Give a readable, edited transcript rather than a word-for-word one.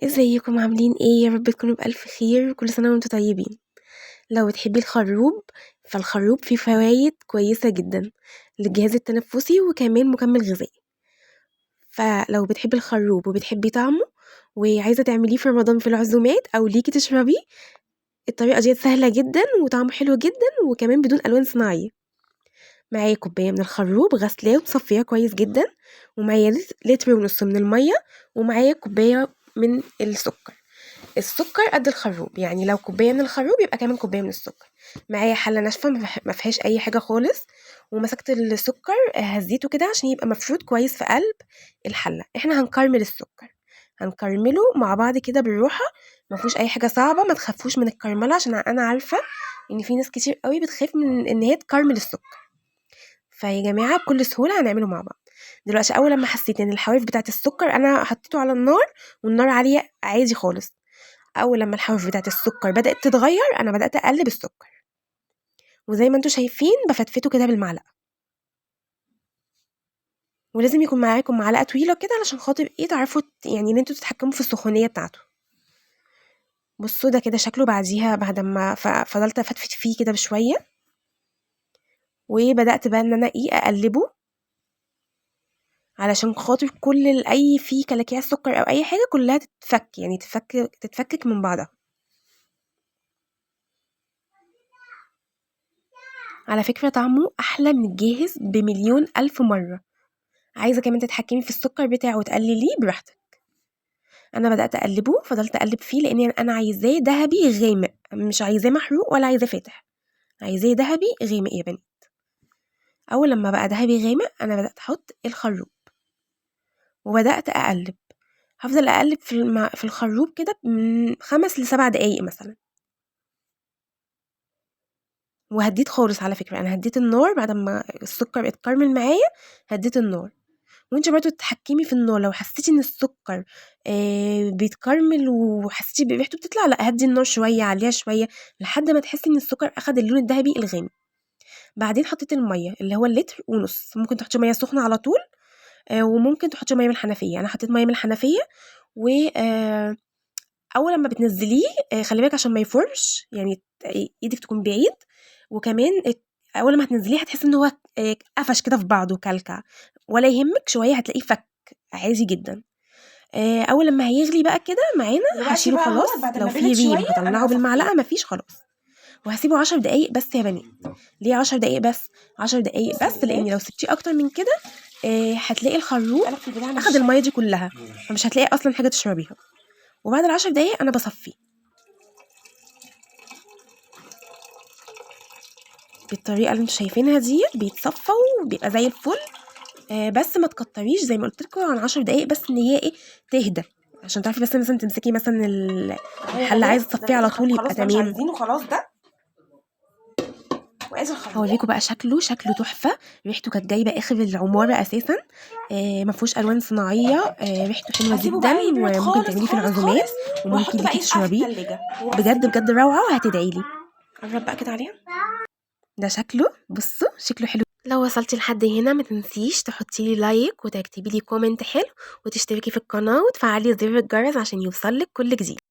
ازيكم عاملين ايه؟ يا رب تكونوا بألف خير، كل سنة وانتم طيبين. لو بتحبي الخروب فالخروب فيه فوائد كويسة جدا للجهاز التنفسي وكمان مكمل غذائي. فلو بتحبي الخروب وبتحبي طعمه وعايزة تعمليه في رمضان في العزومات او ليكي تشربيه، الطريقة دي سهلة جدا وطعمه حلو جدا وكمان بدون ألوان صناعية. معايا كوباية من الخروب غسلاه ومصفياه كويس جدا، ومعايا لتر ونص من المية، ومعايا كوباية من السكر قد الخروب، يعني لو كوبايه من الخروب يبقى كمان كوبايه من السكر. معايا حله ناشفه ما فيهاش اي حاجه خالص، ومسكت السكر هزيته كده عشان يبقى مفروض كويس في قلب الحله. احنا هنكرمل السكر، هنكرمله مع بعض كده بالراحه، ما فيهوش اي حاجه صعبه، ما تخافوش من الكرمله عشان انا عارفه ان في ناس كتير قوي بتخاف من ان هي تكرمل السكر. فيا جماعه بكل سهوله هنعمله مع بعض. دلوقتي اول لما حسيت ان الحواف بتاعه السكر انا حطيته على النار والنار عاليه عادي خالص، اول لما الحواف بتاعه السكر بدات تتغير انا بدات اقلب السكر، وزي ما انتم شايفين بفتفته كده بالمعلقه. ولازم يكون معاكم معلقه طويله كده علشان خاطر ايه تعرفوا يعني ان انتوا تتحكموا في السخونيه بتاعته. بصوا ده كده شكله بعديها، بعد ما فضلت افتفت فيه كده بشويه، وبدات بقى ان انا اقلبه علشان خاطر كل اي فيه كلاكيع السكر او اي حاجه كلها تتفك، يعني تتفكك من بعضها. على فكره طعمه احلى من الجاهز بمليون الف مره. عايزه كمان تتحكمي في السكر بتاعه وتقلليه براحتك. انا بدات اقلبه، فضلت اقلب فيه لان انا عايزاه ذهبي غامق، مش عايزاه محروق ولا عايزاه فاتح، عايزاه ذهبي غامق يا بنات. اول لما بقى ذهبي غامق انا بدات احط الخروب وبدات اقلب. هفضل اقلب في الخروب كده من 5 ل7 دقايق مثلا، وهديت خالص. على فكره انا هديت النار بعد ما السكر اتكرمل معايا، هديت النار. وانت برضو تتحكمي في النار، لو حسيتي ان السكر بيتكرمل وحسيتي بريحته بتطلع، لا هدي النار شويه، عليها شويه لحد ما تحسي ان السكر اخد اللون الذهبي الغامق. بعدين حطيت الميه اللي هو اللتر ونص، ممكن تحطي ميه سخنه على طول، وممكن تحطي ميه من الحنفيه. انا حطيت ميه من الحنفيه، و اول لما بتنزليه خلي بالك عشان ما يفرش، يعني ايدك تكون بعيد. وكمان اول ما هتنزليه هتحسي ان هو قفش كده في بعضه كلكع، ولا يهمك شويه هتلاقيه فك عادي جدا. اول لما هيغلي بقى كده معانا هشيله خلاص، لو في ريم هطلعه بالمعلقه مفيش خلاص، وهسيبه 10 دقايق بس يا بنات. ليه 10 دقايق بس؟ 10 دقايق بس لان لو سبتيه اكتر من كده هتلاقي الخروب اخد الميه دي كلها، فمش هتلاقي اصلا حاجه تشربيها. وبعد ال10 دقايق انا بصفيه بالطريقه اللي انتوا شايفينها دي، بيتصفى وبيبقى زي الفل. بس ما تكتريش زي ما قلت لكم عن 10 دقايق بس، ان هي تهدى عشان تعرفي بس مثلا تمسكي مثلا الحله عايزه تصفيه على طول يبقى تمام. مش عايزينه خلاص ده. هوريكم بقى شكله تحفه، ريحته كانت جايبه اخر العماره اساسا. ما فيهوش الوان صناعيه، ريحته حلوه جدا، وممكن تعمليه في العزومات وممكن ليكي تشربيه. بجد بجد روعه وهتدعي لي. قرب بقى كده عليها، ده شكله، بصوا شكله حلو. لو وصلتي لحد هنا ما تنسيش تحطي لي لايك وتكتبي لي كومنت حلو وتشتركي في القناه وتفعلي زر الجرس عشان يوصلك كل جديد.